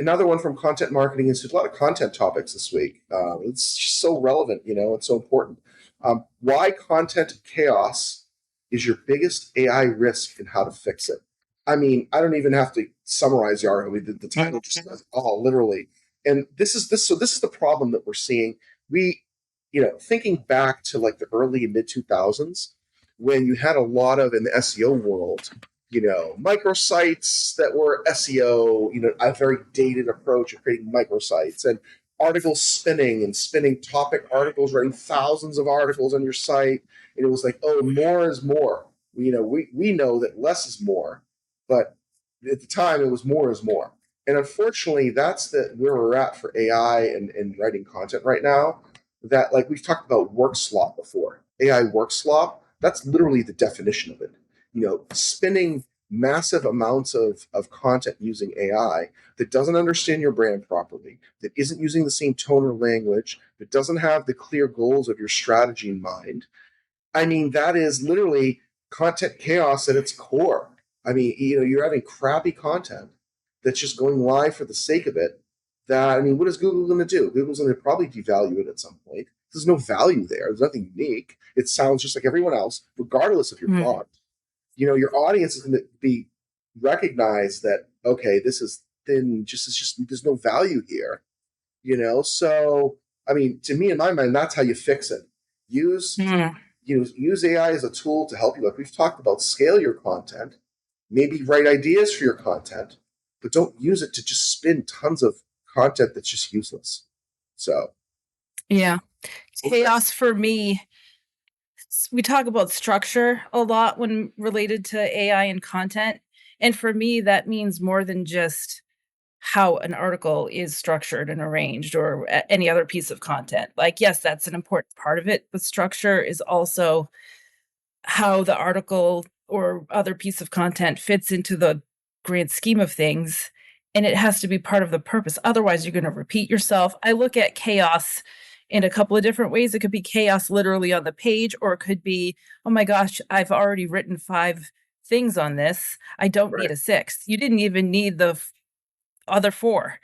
another one from Content Marketing Institute. A lot of content topics this week. It's just so relevant, it's so important. Why content chaos is your biggest AI risk and how to fix it. I mean, I don't even have to summarize the article. The title just says, oh, literally. And this is this. So this is the problem that we're seeing. We, thinking back to like the early and mid 2000s, when you had a lot of in the SEO world, microsites that were SEO, a very dated approach of creating microsites and articles spinning and spinning topic articles, writing thousands of articles on your site. And it was like, oh, more is more. We know that less is more, but at the time it was more is more. And unfortunately, that's where we're at for AI and writing content right now. That, like we've talked about work slop before, AI work slop, that's literally the definition of it. Spinning massive amounts of content using AI that doesn't understand your brand properly, that isn't using the same tone or language, that doesn't have the clear goals of your strategy in mind. I mean, that is literally content chaos at its core. I mean, you're having crappy content that's just going live for the sake of it. What is Google going to do? Google's going to probably devalue it at some point. There's no value there. There's nothing unique. It sounds just like everyone else, regardless of your product. Your audience is going to be recognized that, okay, this is thin, it's just there's no value here. So I mean, to me, in my mind, that's how you fix it. Use AI as a tool to help you. Like we've talked about, scale your content, maybe write ideas for your content, but don't use it to just spin tons of content that's just useless. So yeah, chaos for me. We talk about structure a lot when related to AI and content. And for me, that means more than just how an article is structured and arranged or any other piece of content. Like, yes, that's an important part of it, but structure is also how the article or other piece of content fits into the grand scheme of things. And it has to be part of the purpose. Otherwise, you're going to repeat yourself. I look at chaos in a couple of different ways. It could be chaos literally on the page, or it could be, oh my gosh, I've already written 5 things on this. I don't need a 6th. You didn't even need the other 4.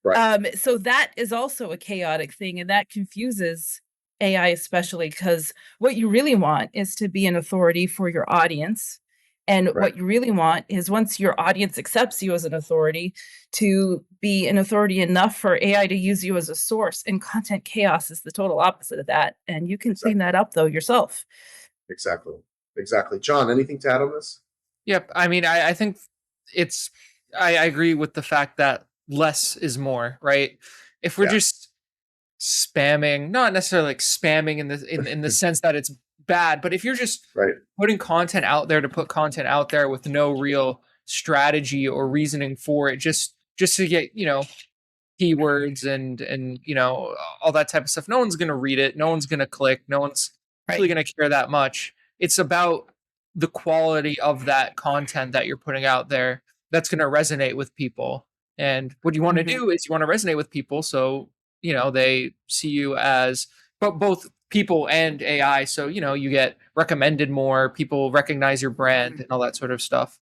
Right. So that is also a chaotic thing, and that confuses AI, especially because what you really want is to be an authority for your audience. And Right. what you really want is, once your audience accepts you as an authority, to be an authority enough for AI to use you as a source. And content chaos is the total opposite of that. And you can clean that up, though, yourself. Exactly. John, anything to add on this? Yep. I mean, I think I agree with the fact that less is more, right? If we're just spamming, not necessarily like spamming in the sense that it's bad, but if you're just putting content out there to put content out there with no real strategy or reasoning for it, just to get, keywords and all that type of stuff, no one's going to read it, no one's going to click, no one's really going to care that much. It's about the quality of that content that you're putting out there that's going to resonate with people. And what you want to do is you want to resonate with people, so they see you as both people and AI, so you get recommended more, people recognize your brand and all that sort of stuff.